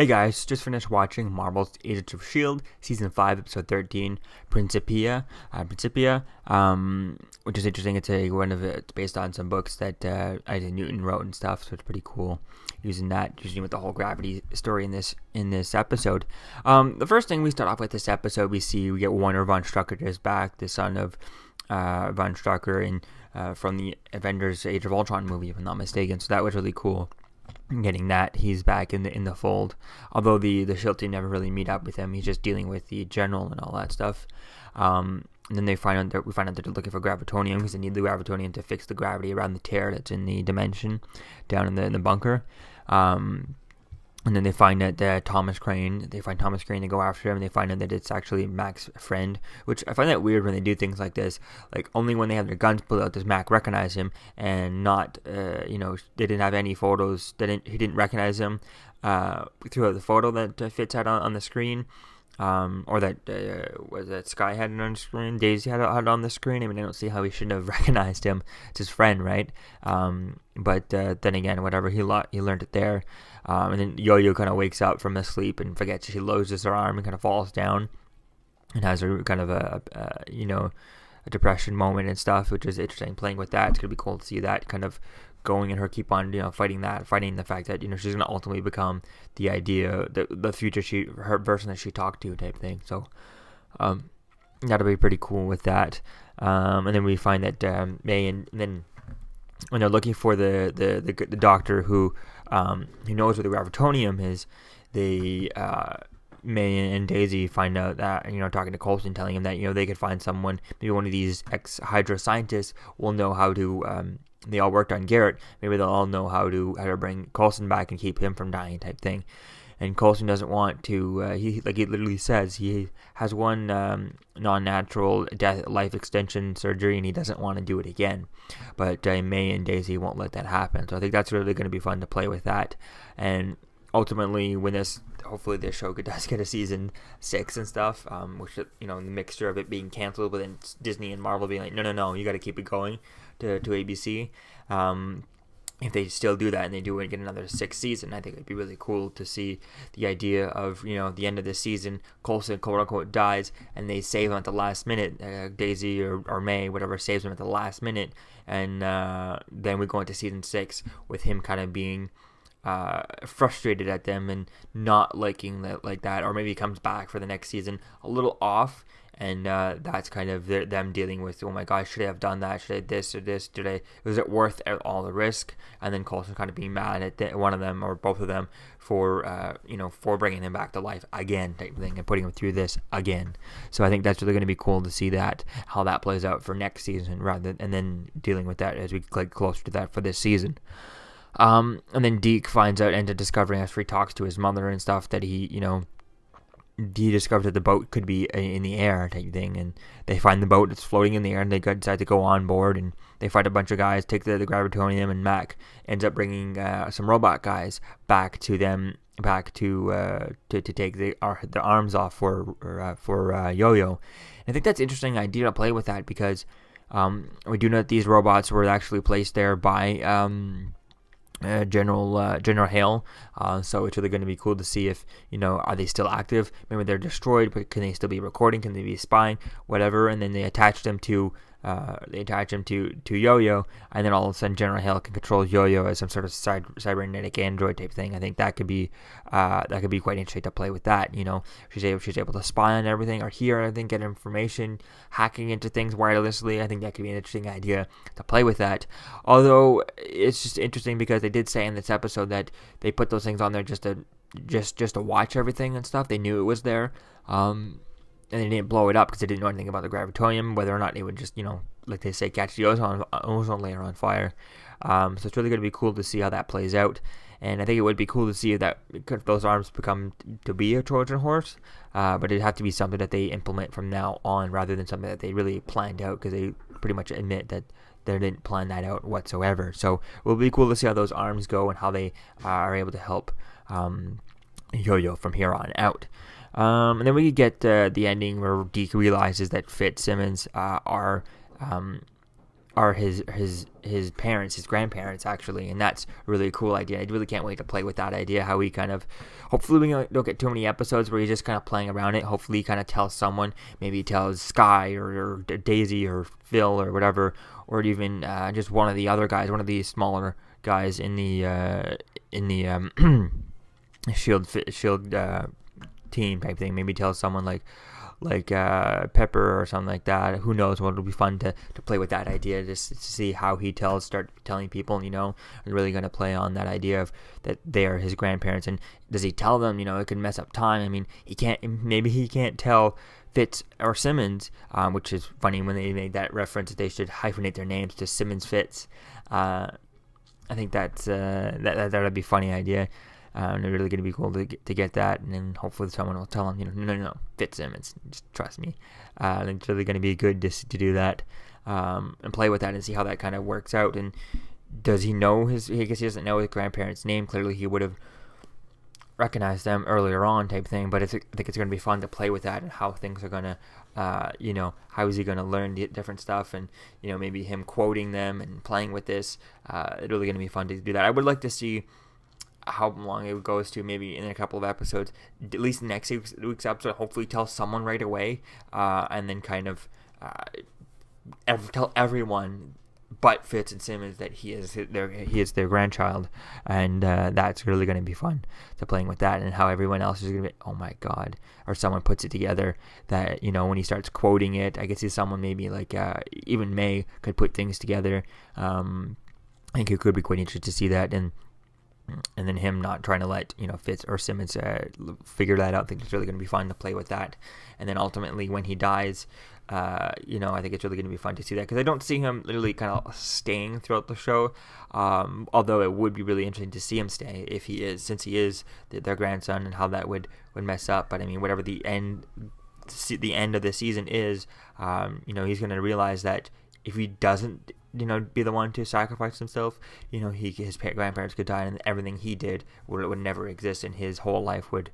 Hey guys, just finished watching Marvel's Agents of S.H.I.E.L.D. Season 5, Episode 13, Principia, which is interesting. It's based on some books that Isaac Newton wrote and stuff, so it's pretty cool using with the whole gravity story in this episode. The first thing we start off with this episode, we get Werner von Strucker is back, the son of von Strucker from the Avengers Age of Ultron movie, if I'm not mistaken, so that was really cool. Getting that he's back in the fold, although the S.H.I.E.L.D. team never really meet up with him. He's just dealing with the general and all that stuff. And then we find out that they're looking for gravitonium because they need the gravitonium to fix the gravity around the tear that's in the dimension down in the bunker. And then they find that Thomas Crane. They go after him, and they find out that it's actually Mac's friend, which I find that weird when they do things like this. Like, only when they have their guns pulled out does Mac recognize him, and not, they didn't have any photos. He didn't recognize him throughout the photo that fits out on the screen. Or that was that Sky had it on the screen, Daisy had it on the screen. I mean, I don't see how he shouldn't have recognized him. It's his friend, right? But then again, whatever, he learned it there. And then Yo-Yo kind of wakes up from his sleep and forgets she loses her arm and kind of falls down and has a kind of a depression moment and stuff, which is interesting. Playing with that, it's gonna be cool to see that kind of going and her keep on fighting the fact that she's gonna ultimately become the future her person that she talked to type thing. So that'll be pretty cool with that. And then we find that May and then when they're looking for the doctor who knows where the gravitonium is, May and Daisy find out that, talking to Coulson, telling him that, they could find someone, maybe one of these ex-Hydra scientists will know how to, they all worked on Garrett, maybe they'll all know how to bring Coulson back and keep him from dying type thing. And Coulson doesn't want to, he literally says he has one non-natural life extension surgery and he doesn't want to do it again. But May and Daisy won't let that happen. So I think that's really going to be fun to play with that. And ultimately, hopefully this show does get a season 6 and stuff, which, the mixture of it being canceled, but then Disney and Marvel being like, no, you got to keep it going to ABC. If they still do that and they do it and get another 6th season, I think it'd be really cool to see the idea of, the end of the season, Coulson, quote-unquote, dies, and they save him at the last minute, Daisy or May, whatever, saves him at the last minute, and then we go into season 6 with him kind of being frustrated at them and not liking that like that, or maybe he comes back for the next season a little off, and that's kind of them dealing with, oh my gosh, should I have done that, should I this or this, was it worth all the risk? And then Coulson kind of being mad at one of them or both of them for bringing him back to life again type thing and putting him through this again. So I think that's really going to be cool to see how that plays out for next season, and then dealing with that as we get closer to that for this season. And then Deke finds out, and discovering after he talks to his mother and stuff, that he discovers that the boat could be in the air type thing, and they find the boat that's floating in the air, and they decide to go on board, and they fight a bunch of guys, take the gravitonium, and Mac ends up bringing some robot guys back to take the arms off for Yo-Yo. And I think that's an interesting idea to play with that, because we do know that these robots were actually placed there by General S.H.I.E.L.D. So it's really going to be cool to see if, are they still active? Maybe they're destroyed, but can they still be recording? Can they be spying? Whatever. And then they attach them to Yo-Yo, and then all of a sudden General S.H.I.E.L.D. can control Yo-Yo as some sort of cybernetic android type thing. I think that could be quite interesting to play with that. She's able to spy on everything, or hear everything, get information, hacking into things wirelessly. I think that could be an interesting idea to play with that. Although it's just interesting because they did say in this episode that they put those things on there just to watch everything and stuff. They knew it was there. And they didn't blow it up because they didn't know anything about the gravitonium, whether or not they would just, like they say, catch the ozone layer on fire. So it's really going to be cool to see how that plays out. And I think it would be cool to see if those arms become to be a Trojan horse. But it'd have to be something that they implement from now on rather than something that they really planned out, because they pretty much admit that they didn't plan that out whatsoever. So it will be cool to see how those arms go and how they are able to help Yo-Yo from here on out. And then we get the ending where Deke realizes that Fitzsimmons are are his parents, his grandparents actually, and that's a really cool idea. I really can't wait to play with that idea. How he kind of, hopefully we don't get too many episodes where he's just kind of playing around it. Hopefully he kind of tells someone, maybe he tells Sky or Daisy or Phil or whatever, or even just one of the other guys, one of the smaller guys in the Shield team type thing. Maybe tell someone like Pepper or something like that. Who knows? Well, it'll be fun to play with that idea, just to see how he start telling people, and really going to play on that idea of that they are his grandparents. And does he tell them? It could mess up time. I mean, maybe he can't tell Fitz or Simmons, which is funny when they made that reference that they should hyphenate their names to Simmons Fitz. I think that would be a funny idea. It's really going to be cool to get that, and then hopefully someone will tell him, no, Fitzsimmons, just trust me. It's really going to be good to do that, and play with that and see how that kind of works out. And does he know I guess he doesn't know his grandparents' name. Clearly he would have recognized them earlier on type thing, but I think it's going to be fun to play with that and how things are going to, how is he going to learn different stuff, and, maybe him quoting them and playing with this. It's really going to be fun to do that. I would like to see how long it goes to, maybe in a couple of episodes, at least next week's episode, hopefully tell someone right away, and then kind of tell everyone but Fitz and Simmons that he is their grandchild, and that's really going to be fun to playing with that, and how everyone else is going to be, oh my god, or someone puts it together that, when he starts quoting it, I guess he's someone maybe like even May could put things together. I think it could be quite interesting to see that, and then him not trying to let Fitz or Simmons figure that out. I think it's really going to be fun to play with that. And then ultimately when he dies, I think it's really going to be fun to see that, because I don't see him literally kind of staying throughout the show, although it would be really interesting to see him stay since he is their grandson, and how that would mess up. But I mean, whatever the end of the season is, he's going to realize that if he doesn't be the one to sacrifice himself, his grandparents could die, and everything he did would never exist, and his whole life would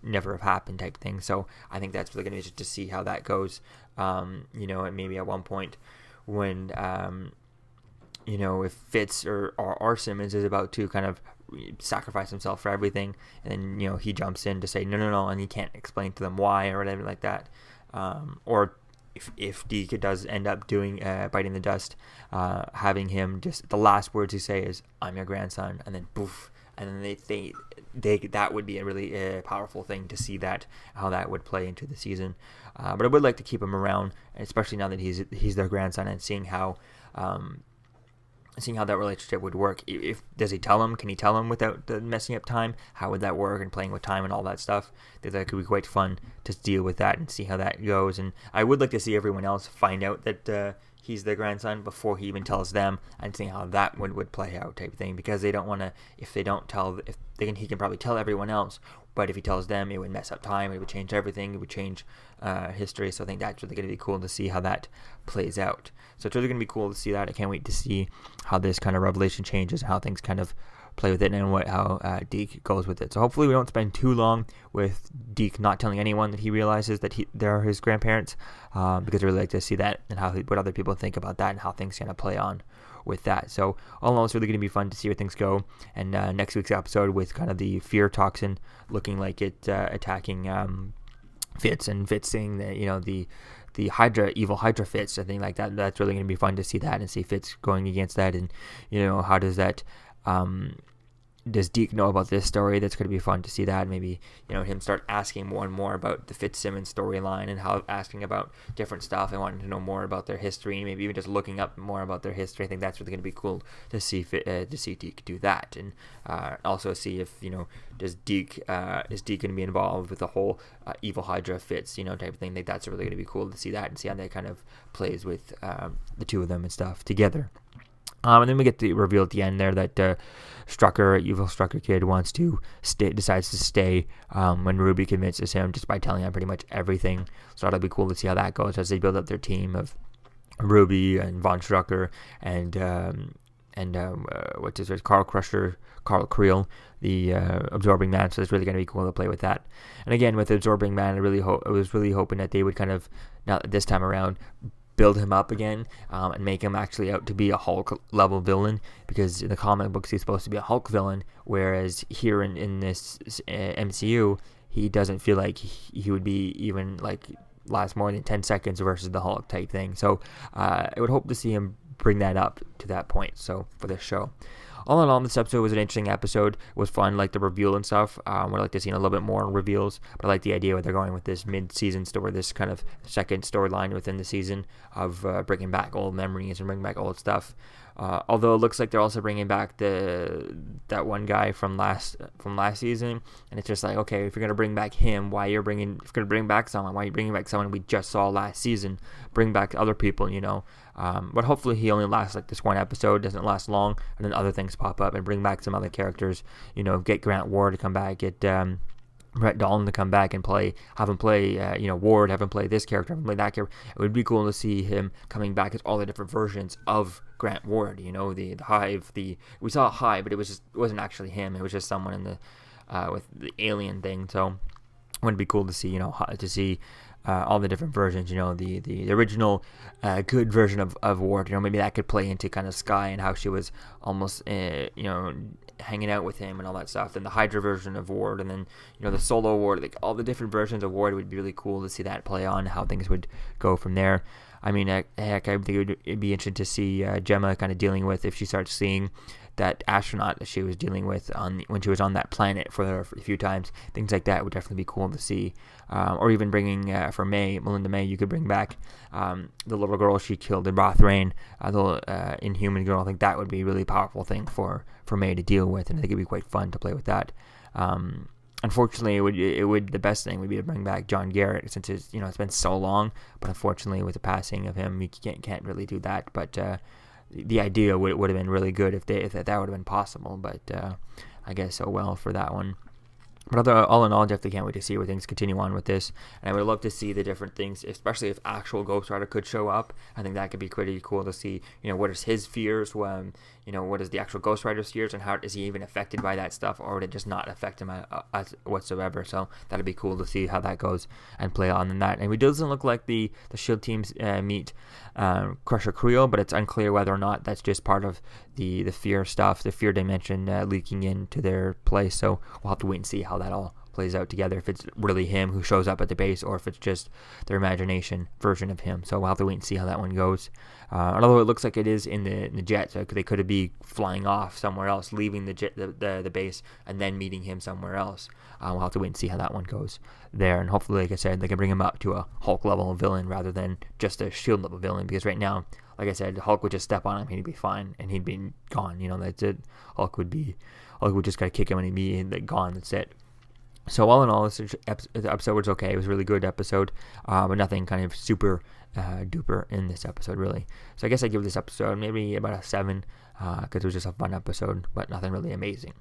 never have happened type thing. So I think that's really going to be interesting to see how that goes. And maybe at one point when if Fitz or Simmons is about to kind of sacrifice himself for everything, and he jumps in to say no, and he can't explain to them why or whatever like that, or if Deke does end up doing biting the dust, having him just the last words he say is "I'm your grandson," and then poof, and then they that would be a really powerful thing to see how that would play into the season. But I would like to keep him around, especially now that he's their grandson, and seeing how that relationship would work. Does he tell him? Can he tell him without messing up time? How would that work, and playing with time and all that stuff? I think that could be quite fun to deal with that and see how that goes. And I would like to see everyone else find out that he's their grandson before he even tells them, and see how that would play out type of thing, because they don't want to, he can probably tell everyone else, but if he tells them, it would mess up time, it would change everything, it would change history. So I think that's really going to be cool to see how that plays out. So it's really going to be cool to see that. I can't wait to see how this kind of revelation changes, how things kind of play with it, and how Deke goes with it. So hopefully we don't spend too long with Deke not telling anyone that he realizes that they're his grandparents, because I really like to see that, and what other people think about that, and how things kind of play on with that. So all in all, it's really going to be fun to see where things go. And next week's episode with kind of the fear toxin looking like it attacking Fitz, and Fitz saying that the evil Hydra Fitz, I think like that. That's really going to be fun to see that, and see Fitz going against that, and how does that does Deke know about this story? That's going to be fun to see that. Maybe him start asking more and more about the Fitzsimmons storyline, and asking about different stuff and wanting to know more about their history, and maybe even just looking up more about their history. I think that's really going to be cool to see Deke do that, and also see if is Deke going to be involved with the whole evil Hydra Fitz type of thing. I think that's really going to be cool to see that, and see how that kind of plays with the two of them and stuff together. And then we get the reveal at the end there that evil Strucker kid decides to stay when Ruby convinces him, just by telling him pretty much everything. So that'll be cool to see how that goes as they build up their team of Ruby and Von Strucker and Carl Creel, the Absorbing Man. So it's really going to be cool to play with that. And again, with Absorbing Man, I was really hoping that they would kind of, not this time around, build him up again and make him actually out to be a Hulk level villain, because in the comic books he's supposed to be a Hulk villain, whereas here in this MCU he doesn't feel like he would be even like last more than 10 seconds versus the Hulk type thing. So I would hope to see him bring that up to that point. So for this show, all in all, this episode was an interesting episode. It was fun, like the reveal and stuff. I'd like to see a little bit more reveals, but I like the idea where they're going with this mid-season story, this kind of second storyline within the season of bringing back old memories and bringing back old stuff. Although it looks like they're also bringing back that one guy from last season, and it's just like, okay, if you're gonna bring back him, if you're gonna bring back someone, why are you bringing back someone we just saw last season? Bring back other people, But hopefully he only lasts like this one episode, doesn't last long, and then other things pop up and bring back some other characters. Get Grant Ward to come back, get Brett Dalton to come back and have him play Ward, have him play this character, have him play that character. It would be cool to see him coming back as all the different versions of Grant Ward. The Hive. We saw a Hive, but it wasn't actually him. It was just someone in the with the alien thing. So it would be cool to see all the different versions. The original good version of Ward. Maybe that could play into kind of Sky and how she was almost hanging out with him and all that stuff. Then the Hydra version of Ward, and then the solo Ward, like all the different versions of Ward. It would be really cool to see that play on how things would go from there. I mean, heck, I think it'd be interesting to see Gemma kind of dealing with, if she starts seeing that astronaut that she was dealing with when she was on that planet for a few times. Things like that would definitely be cool to see. Or even bringing for Melinda May, you could bring back the little girl she killed in Rothrain, the Inhuman girl. I think that would be a really powerful thing for May to deal with, and I think it'd be quite fun to play with that. Unfortunately, the best thing would be to bring back John Garrett, since it's been so long. But unfortunately, with the passing of him, you can't really do that. But the idea would have been really good if that would have been possible. But I guess well for that one. But all in all, definitely can't wait to see where things continue on with this. And I would love to see the different things, especially if actual Ghost Rider could show up. I think that could be pretty cool to see, what is his fears, what is the actual Ghost Rider's fears, and how is he even affected by that stuff, or would it just not affect him whatsoever? So that'd be cool to see how that goes and play on in that. And it doesn't look like the S.H.I.E.L.D. teams meet Crusher Creel, but it's unclear whether or not that's just part of the fear stuff, the fear dimension leaking into their place. So we'll have to wait and see how that all plays out together, if it's really him who shows up at the base, or if it's just their imagination version of him. So we'll have to wait and see how that one goes. Although it looks like it is in the jet, so they could be flying off somewhere else, leaving the base, and then meeting him somewhere else. We'll have to wait and see how that one goes there, and hopefully, like I said, they can bring him up to a Hulk level villain rather than just a S.H.I.E.L.D. level villain, because right now, like I said, Hulk would just step on him, he'd be fine, and he'd be gone. That's it. Hulk would just gotta kick him and he'd be gone. That's it. So all in all, the episode was okay. It was a really good episode, but nothing kind of super duper in this episode, really. So I guess I give this episode maybe about a 7, because it was just a fun episode, but nothing really amazing.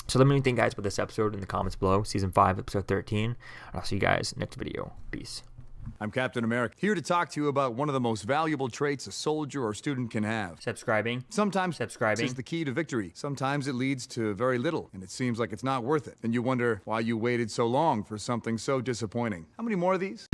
So let me know what you think, guys, about this episode in the comments below. Season 5, episode 13. And I'll see you guys next video. Peace. I'm Captain America, here to talk to you about one of the most valuable traits a soldier or student can have. Subscribing. Sometimes subscribing is the key to victory. Sometimes it leads to very little, and it seems like it's not worth it. And you wonder why you waited so long for something so disappointing. How many more of these?